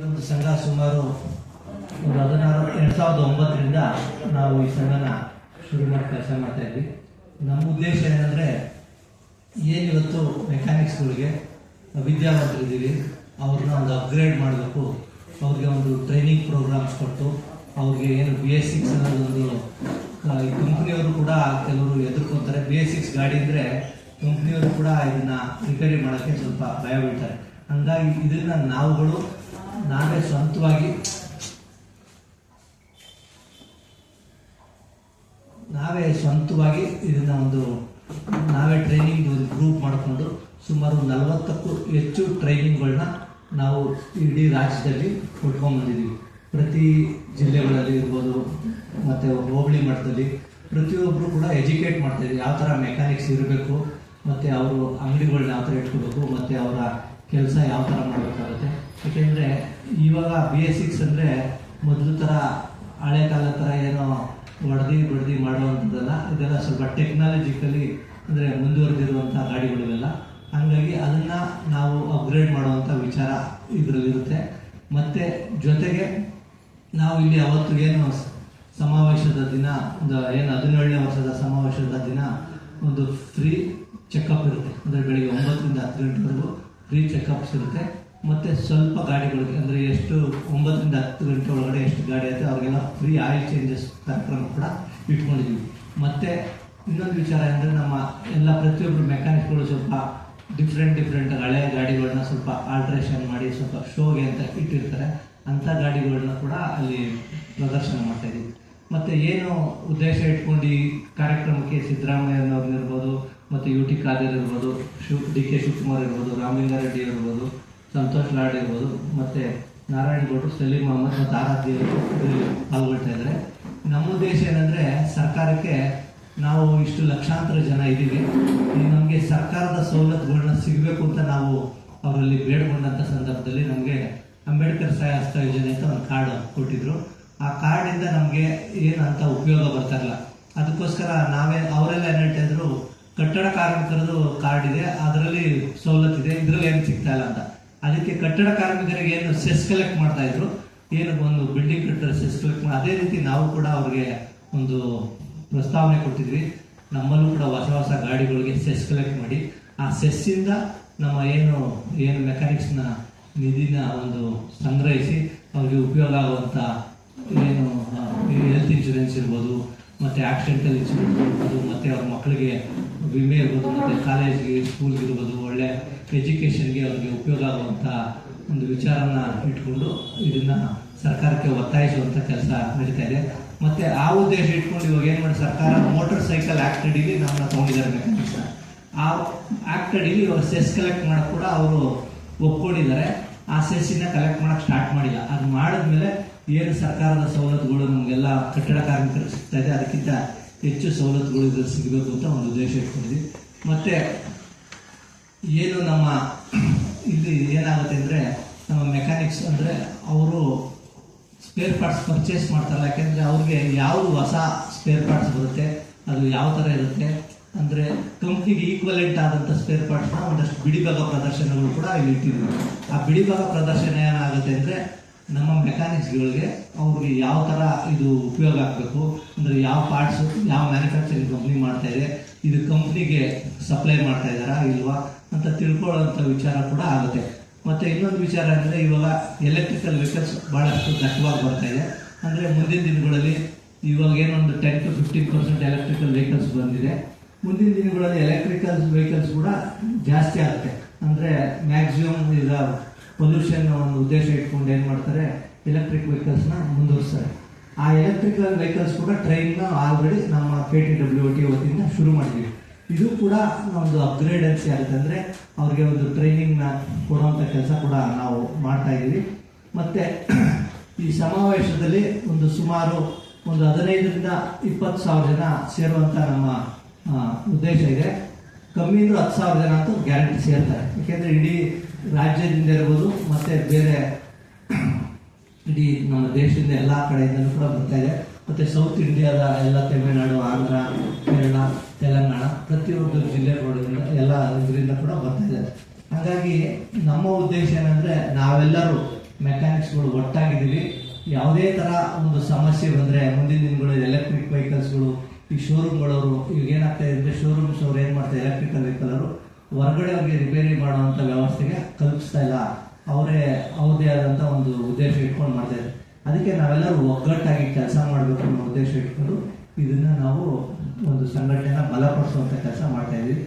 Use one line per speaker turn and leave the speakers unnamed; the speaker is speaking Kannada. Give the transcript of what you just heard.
ಒಂದು ಸಂಘ ಸುಮಾರು 2009ರಿಂದ ನಾವು ಈ ಸಂಘನ ಶುರು ಮಾಡಿ ಕೆಲಸ ಮಾಡ್ತಾ ಇದ್ವಿ. ನಮ್ಮ ಉದ್ದೇಶ ಏನಂದರೆ ಏನಿವತ್ತು ಮೆಕ್ಯಾನಿಕ್ಸ್ಗಳಿಗೆ ವಿದ್ಯಾವಂತರಿದ್ದೀವಿ, ಅವ್ರನ್ನ ಒಂದು ಅಪ್ಗ್ರೇಡ್ ಮಾಡಬೇಕು, ಅವ್ರಿಗೆ ಒಂದು ಟ್ರೈನಿಂಗ್ ಪ್ರೋಗ್ರಾಮ್ಸ್ ಕೊಟ್ಟು ಅವ್ರಿಗೆ ಏನು BS6 ಅನ್ನೋದೊಂದು ಈ ಕಂಪ್ನಿಯವರು ಕೂಡ ಕೆಲವರು ಎದುರ್ಕೊತಾರೆ. BS6 ಗಾಡಿ ಅಂದರೆ ಕಂಪ್ನಿಯವರು ಕೂಡ ಇದನ್ನು ರಿಪೇರಿ ಮಾಡೋಕ್ಕೆ ಸ್ವಲ್ಪ ಭಯ ಬೀಳ್ತಾರೆ. ಹಂಗಾಗಿ ಇದನ್ನು ನಾವೇ ಸ್ವಂತವಾಗಿ ಇದನ್ನು ನಾವೇ ಟ್ರೈನಿಂಗ್ ಒಂದು ಗ್ರೂಪ್ ಮಾಡಿಕೊಂಡು ಸುಮಾರು 40ಕ್ಕೂ ಹೆಚ್ಚು ಟ್ರೈನಿಂಗ್ಗಳನ್ನ ನಾವು ಇಡೀ ರಾಜ್ಯದಲ್ಲಿ ಕೊಟ್ಕೊಂಡ್ಬಂದಿದ್ದೀವಿ. ಪ್ರತಿ ಜಿಲ್ಲೆಗಳಲ್ಲಿ ಇರ್ಬೋದು ಮತ್ತು ಹೋಬಳಿ ಮಟ್ಟದಲ್ಲಿ ಪ್ರತಿಯೊಬ್ಬರು ಕೂಡ ಎಜುಕೇಟ್ ಮಾಡ್ತಾಯಿದ್ದೀವಿ. ಯಾವ ಥರ ಮೆಕ್ಯಾನಿಕ್ಸ್ ಇರಬೇಕು, ಮತ್ತು ಅವರು ಅಂಗಡಿಗಳನ್ನ ಯಾವ ಥರ ಇಟ್ಕೋಬೇಕು, ಮತ್ತು ಅವರ ಕೆಲಸ ಯಾವ ಥರ ಮಾಡಬೇಕಾಗುತ್ತೆ. ಯಾಕೆಂದರೆ ಇವಾಗ BS6 ಅಂದರೆ ಮೊದಲು ಥರ ಹಳೆ ಕಾಲದ ಥರ ಏನೋ ಬಡ್ದು ಮಾಡುವಂಥದ್ದಲ್ಲ. ಇದೆಲ್ಲ ಸ್ವಲ್ಪ ಟೆಕ್ನಾಲಜಿಕಲಿ ಅಂದರೆ ಮುಂದುವರೆದಿರುವಂಥ ಗಾಡಿಗಳಿವೆಲ್ಲ. ಹಾಗಾಗಿ ಅದನ್ನು ನಾವು ಅಪ್ಗ್ರೇಡ್ ಮಾಡುವಂಥ ವಿಚಾರ ಇದರಲ್ಲಿರುತ್ತೆ. ಮತ್ತು ಜೊತೆಗೆ ನಾವು ಇಲ್ಲಿ ಅವತ್ತು ಏನು ಸಮಾವೇಶದ ದಿನ ಏನು 17ನೇ ವರ್ಷದ ಸಮಾವೇಶದ ದಿನ ಒಂದು ಫ್ರೀ ಚೆಕಪ್ ಇರುತ್ತೆ. ಅಂದರೆ ಬೆಳಿಗ್ಗೆ 9ರಿಂದ 10 ಗಂಟೆವರೆಗೂ ಫ್ರೀ ಚೆಕಪ್ಸ್ ಇರುತ್ತೆ. ಮತ್ತು ಸ್ವಲ್ಪ ಗಾಡಿಗಳಿಗೆ ಅಂದರೆ ಎಷ್ಟು 9ರಿಂದ 10 ಗಂಟೆ ಒಳಗಡೆ ಎಷ್ಟು ಗಾಡಿ ಆಗುತ್ತೆ ಅವ್ರಿಗೆಲ್ಲ ಫ್ರೀ ಆಯಿಲ್ ಚೇಂಜಸ್ ಕಾರ್ಯಕ್ರಮ ಕೂಡ ಇಟ್ಕೊಂಡಿದ್ದೀವಿ. ಮತ್ತು ಇನ್ನೊಂದು ವಿಚಾರ ಅಂದರೆ ನಮ್ಮ ಪ್ರತಿಯೊಬ್ಬರು ಮೆಕ್ಯಾನಿಕ್ಗಳು ಸ್ವಲ್ಪ ಡಿಫ್ರೆಂಟ್ ಹಳೆಯ ಗಾಡಿಗಳನ್ನ ಸ್ವಲ್ಪ ಆಲ್ಟ್ರೇಷನ್ ಮಾಡಿ ಸ್ವಲ್ಪ ಶೋಗೆ ಅಂತ ಇಟ್ಟಿರ್ತಾರೆ. ಅಂಥ ಗಾಡಿಗಳನ್ನ ಕೂಡ ಅಲ್ಲಿ ಪ್ರದರ್ಶನ ಮಾಡ್ತಾಯಿದ್ದೀವಿ. ಮತ್ತು ಏನು ಉದ್ದೇಶ ಇಟ್ಕೊಂಡು ಈ ಕಾರ್ಯಕ್ರಮಕ್ಕೆ ಸಿದ್ದರಾಮಯ್ಯನವ್ರನ್ನಿರ್ಬೋದು, ಮತ್ತು UT ಖಾದರ್ ಇರ್ಬೋದು, DK ಶಿವಕುಮಾರ್ ಇರ್ಬೋದು, ರಾಮಲಿಂಗಾರೆಡ್ಡಿ ಇರ್ಬೋದು, ಸಂತೋಷ್ ಲಾಡ್ ಇರ್ಬೋದು, ಮತ್ತು ನಾರಾಯಣ್ ಗೌಡ್ರು, ಸಲೀಂ ಅಹಮದ್ ಮತ್ತು ಆರಾಧ್ಯ ಪಾಲ್ಗೊಳ್ತಾ ಇದ್ದಾರೆ. ನಮ್ಮ ಉದ್ದೇಶ ಏನಂದರೆ ಸರ್ಕಾರಕ್ಕೆ ನಾವು ಇಷ್ಟು ಲಕ್ಷಾಂತರ ಜನ ಇದ್ದೀವಿ, ನಮಗೆ ಸರ್ಕಾರದ ಸವಲತ್ತುಗಳನ್ನ ಸಿಗಬೇಕು ಅಂತ ನಾವು ಅವರಲ್ಲಿ ಬೇಡ್ಕೊಂಡಂಥ ಸಂದರ್ಭದಲ್ಲಿ ನಮಗೆ ಅಂಬೇಡ್ಕರ್ ಸಹಾಯ ಹಸ್ತ ಯೋಜನೆ ಅಂತ ಒಂದು ಕಾರ್ಡ್ ಕೊಟ್ಟಿದ್ರು. ಆ ಕಾರ್ಡಿಂದ ನಮಗೆ ಏನಂತ ಉಪಯೋಗ ಬರ್ತಾ ಇಲ್ಲ. ಅದಕ್ಕೋಸ್ಕರ ಅವರೆಲ್ಲ ಏನು ಹೇಳ್ತಾ ಇದ್ರು, ಕಟ್ಟಡ ಕಾರ್ಮಿಕರದು ಕಾರ್ಡ್ ಇದೆ, ಅದರಲ್ಲಿ ಸವಲತ್ತಿದೆ, ಇದರಲ್ಲಿ ಏನು ಸಿಗ್ತಾ ಇಲ್ಲ ಅಂತ. ಅದಕ್ಕೆ ಕಟ್ಟಡ ಕಾರ್ಮಿಕರಿಗೆ ಏನು ಸೆಸ್ ಕಲೆಕ್ಟ್ ಮಾಡ್ತಾ ಇದ್ರು, ಏನು ಒಂದು ಬಿಲ್ಡಿಂಗ್ ಕಟ್ಟಡ ಸೆಸ್ ಕಲೆಕ್ಟ್ ಮಾಡಿ, ಅದೇ ರೀತಿ ನಾವು ಕೂಡ ಅವ್ರಿಗೆ ಒಂದು ಪ್ರಸ್ತಾವನೆ ಕೊಟ್ಟಿದ್ವಿ. ನಮ್ಮಲ್ಲೂ ಕೂಡ ಹೊಸ ಗಾಡಿಗಳಿಗೆ ಸೆಸ್ ಕಲೆಕ್ಟ್ ಮಾಡಿ ಆ ಸೆಸ್ಸಿಂದ ನಮ್ಮ ಏನು ಮೆಕ್ಯಾನಿಕ್ಸ್ನ ನಿಧಿನ ಒಂದು ಸಂಗ್ರಹಿಸಿ ಅವ್ರಿಗೆ ಉಪಯೋಗ ಆಗುವಂಥ ಏನು ಹೆಲ್ತ್ ಇನ್ಶೂರೆನ್ಸ್ ಇರ್ಬೋದು, ಮತ್ತು ಆಕ್ಸಿಡೆಂಟಲ್ ಇನ್ಶೂರೆನ್ಸ್ ಇರ್ಬೋದು, ಮತ್ತು ಅವ್ರ ಮಕ್ಕಳಿಗೆ ವಿಮೆ ಇರ್ಬೋದು, ಮತ್ತು ಕಾಲೇಜ್ಗೆ ಸ್ಕೂಲ್ಗೆ ಇರ್ಬೋದು, ಒಳ್ಳೆ ಎಜುಕೇಷನ್ಗೆ ಅವ್ರಿಗೆ ಉಪಯೋಗ ಆಗುವಂಥ ಒಂದು ವಿಚಾರನ ಇಟ್ಕೊಂಡು ಇದನ್ನು ಸರ್ಕಾರಕ್ಕೆ ಒತ್ತಾಯಿಸುವಂಥ ಕೆಲಸ ನಡೀತಾ ಇದೆ. ಮತ್ತು ಆ ಉದ್ದೇಶ ಇಟ್ಕೊಂಡು ಇವಾಗ ಏನು ಮಾಡಿ ಸರ್ಕಾರ ಮೋಟರ್ ಸೈಕಲ್ ಆ್ಯಕ್ಟ್ ಅಡಿಲಿ ನಮ್ಮನ್ನ ತೊಗೊಂಡಿದ್ದಾರೆ ಮೆಕ್ಯಾನಿಕ್ಸ್ನ. ಆ ಆ್ಯಕ್ಟ್ ಅಡಿಲಿ ಇವಾಗ ಸೆಸ್ ಕಲೆಕ್ಟ್ ಮಾಡೋಕ್ಕೆ ಕೂಡ ಅವರು ಒಪ್ಕೊಂಡಿದ್ದಾರೆ. ಆ ಸೆಸ್ಸಿನ ಕಲೆಕ್ಟ್ ಮಾಡೋಕ್ಕೆ ಸ್ಟಾರ್ಟ್ ಮಾಡಿಲ್ಲ. ಅದು ಮಾಡಿದ್ಮೇಲೆ ಏನು ಸರ್ಕಾರದ ಸವಲತ್ತುಗಳು ನಮಗೆಲ್ಲ ಕಟ್ಟಡ ಕಾರ್ಮಿಕರಿಗೆ ಸಿಗ್ತಾ ಇದೆ, ಅದಕ್ಕಿಂತ ಹೆಚ್ಚು ಸವಲತ್ತುಗಳು ಇದ್ರಲ್ಲಿ ಸಿಗಬೇಕು ಅಂತ ಒಂದು ಉದ್ದೇಶ ಇಟ್ಕೊಂಡಿದ್ವಿ. ಮತ್ತು ಏನು ನಮ್ಮ ಇಲ್ಲಿ ಏನಾಗುತ್ತೆ ಅಂದರೆ ನಮ್ಮ ಮೆಕ್ಯಾನಿಕ್ಸ್ ಅಂದರೆ ಅವರು ಸ್ಪೇರ್ ಪಾರ್ಟ್ಸ್ ಪರ್ಚೇಸ್ ಮಾಡ್ತಾರಲ್ಲ. ಯಾಕೆಂದರೆ ಅವ್ರಿಗೆ ಯಾವುದು ಹೊಸ ಸ್ಪೇರ್ ಪಾರ್ಟ್ಸ್ ಬರುತ್ತೆ, ಅದು ಯಾವ ಥರ ಇರುತ್ತೆ ಅಂದರೆ ಕಂಪ್ನಿಗೆ ಈಕ್ವಲೆಂಟ್ ಆದಂಥ ಸ್ಪೇರ್ ಪಾರ್ಟ್ಸ್ನ ಒಂದಷ್ಟು ಬಿಡಿಭಾಗ ಪ್ರದರ್ಶನಗಳು ಕೂಡ ಇಲ್ಲಿ ಇಟ್ಟಿದ್ವಿ. ಆ ಬಿಡಿಭಾಗ ಪ್ರದರ್ಶನ ಏನಾಗುತ್ತೆ ಅಂದರೆ ನಮ್ಮ ಮೆಕ್ಯಾನಿಕ್ಸ್ಗಳಿಗೆ ಅವ್ರಿಗೆ ಯಾವ ಥರ ಇದು ಉಪಯೋಗ ಆಗಬೇಕು, ಅಂದರೆ ಯಾವ ಪಾರ್ಟ್ಸು ಯಾವ ಮ್ಯಾನುಫ್ಯಾಕ್ಚರಿಂಗ್ ಕಂಪ್ನಿ ಮಾಡ್ತಾ ಇದೆ, ಇದು ಕಂಪ್ನಿಗೆ ಸಪ್ಲೈ ಮಾಡ್ತಾ ಇದ್ದಾರಾ ಇಲ್ವಾ ಅಂತ ತಿಳ್ಕೊಳ್ಳೋಂಥ ವಿಚಾರ ಕೂಡ ಆಗುತ್ತೆ. ಮತ್ತು ಇನ್ನೊಂದು ವಿಚಾರ ಅಂದರೆ ಇವಾಗ ಎಲೆಕ್ಟ್ರಿಕಲ್ ವೆಹಿಕಲ್ಸ್ ಭಾಳಷ್ಟು ದಟ್ಟವಾಗಿ ಬರ್ತಾ ಇದೆ. ಅಂದರೆ ಮುಂದಿನ ದಿನಗಳಲ್ಲಿ ಇವಾಗ ಏನೊಂದು 10 to 15% ಎಲೆಕ್ಟ್ರಿಕಲ್ ವೆಹಿಕಲ್ಸ್ ಬಂದಿದೆ. ಮುಂದಿನ ದಿನಗಳಲ್ಲಿ ಎಲೆಕ್ಟ್ರಿಕಲ್ ವೆಹಿಕಲ್ಸ್ ಕೂಡ ಜಾಸ್ತಿ ಆಗುತ್ತೆ. ಅಂದರೆ ಮ್ಯಾಕ್ಸಿಮಮ್ ಈಗ ಪೊಲ್ಯೂಷನ್ ಒಂದು ಉದ್ದೇಶ ಇಟ್ಕೊಂಡು ಏನು ಮಾಡ್ತಾರೆ, ಎಲೆಕ್ಟ್ರಿಕ್ ವೆಹಿಕಲ್ಸ್ನ ಮುಂದುವರಿಸ್ತಾರೆ. ಆ ಎಲೆಕ್ಟ್ರಿಕಲ್ ವೆಹಿಕಲ್ಸ್ ಕೂಡ ಟ್ರೈನ್ನ ಆಲ್ರೆಡಿ ನಮ್ಮ KTWT ವತಿಯಿಂದ ಶುರು ಮಾಡಿದ್ವಿ. ಇದು ಕೂಡ ಒಂದು ಅಪ್ಗ್ರೇಡೆನ್ಸಿ ಆಗುತ್ತೆ. ಅಂದರೆ ಅವ್ರಿಗೆ ಒಂದು ಟ್ರೈನಿಂಗ್ನ ಕೊಡುವಂಥ ಕೆಲಸ ಕೂಡ ನಾವು ಮಾಡ್ತಾ ಇದ್ದೀವಿ. ಮತ್ತು ಈ ಸಮಾವೇಶದಲ್ಲಿ ಸುಮಾರು 15ರಿಂದ 20,000 ಜನ ಸೇರುವಂಥ ನಮ್ಮ ಉದ್ದೇಶ ಇದೆ. ಕಮ್ಮಿ ಅಂದರೂ 10,000 ಜನ ಅಂತೂ ಗ್ಯಾರಂಟಿ ಸೇರ್ತಾರೆ. ಯಾಕೆಂದರೆ ಇಡೀ ರಾಜ್ಯದಿಂದ ಇರ್ಬೋದು, ಮತ್ತು ಬೇರೆ ಇಡೀ ನಮ್ಮ ದೇಶದಿಂದ ಎಲ್ಲ ಕಡೆಯಿಂದಲೂ ಕೂಡ ಬರ್ತಾ ಇದೆ. ಮತ್ತು ಸೌತ್ ಇಂಡಿಯಾದ ಎಲ್ಲ ತಮಿಳುನಾಡು, ಆಂಧ್ರ, ಕೇರಳ, ತೆಲಂಗಾಣ ಪ್ರತಿಯೊಂದು ಜಿಲ್ಲೆಗಳಿಂದ ಎಲ್ಲ ಇದರಿಂದ ಕೂಡ ಬರ್ತಾ ಇದೆ. ಹಾಗಾಗಿ ನಮ್ಮ ಉದ್ದೇಶ ಏನಂದರೆ ನಾವೆಲ್ಲರೂ ಮೆಕ್ಯಾನಿಕ್ಸ್ಗಳು ಒಟ್ಟಾಗಿದ್ದೀವಿ. ಯಾವುದೇ ಥರ ಒಂದು ಸಮಸ್ಯೆ ಬಂದರೆ ಮುಂದಿನ ದಿನಗಳು ಎಲೆಕ್ಟ್ರಿಕ್ ವೆಹಿಕಲ್ಸ್ಗಳು ಈ ಶೋರೂಮ್ಗಳವರು ಈಗ ಏನಾಗ್ತಾ ಇದೆ ಅಂದರೆ ಶೋರೂಮ್ಸ್ ಅವ್ರು ಏನು ಮಾಡ್ತಾರೆ, ಎಲೆಕ್ಟ್ರಿಕಲ್ ವೆಹಿಕಲ್ ಅವರು ಹೊರಗಡೆ ಅವ್ರಿಗೆ ರಿಪೇರಿ ಮಾಡುವಂಥ ವ್ಯವಸ್ಥೆಗೆ ಕಲ್ಪಿಸ್ತಾ ಇಲ್ಲ. ಅವ್ರದೇ ಆದಂಥ ಒಂದು ಉದ್ದೇಶ ಇಟ್ಕೊಂಡು ಮಾಡ್ತಾರೆ. ಅದಕ್ಕೆ ನಾವೆಲ್ಲರೂ ಒಗ್ಗಟ್ಟಾಗಿ ಕೆಲಸ ಮಾಡಬೇಕು ಅನ್ನೋ ಉದ್ದೇಶ ಇಟ್ಕೊಂಡು ಇದನ್ನ ನಾವು ಒಂದು ಸಂಘಟನೆನ ಬಲಪಡಿಸುವಂಥ ಕೆಲಸ ಮಾಡ್ತಾ ಇದ್ದೀವಿ.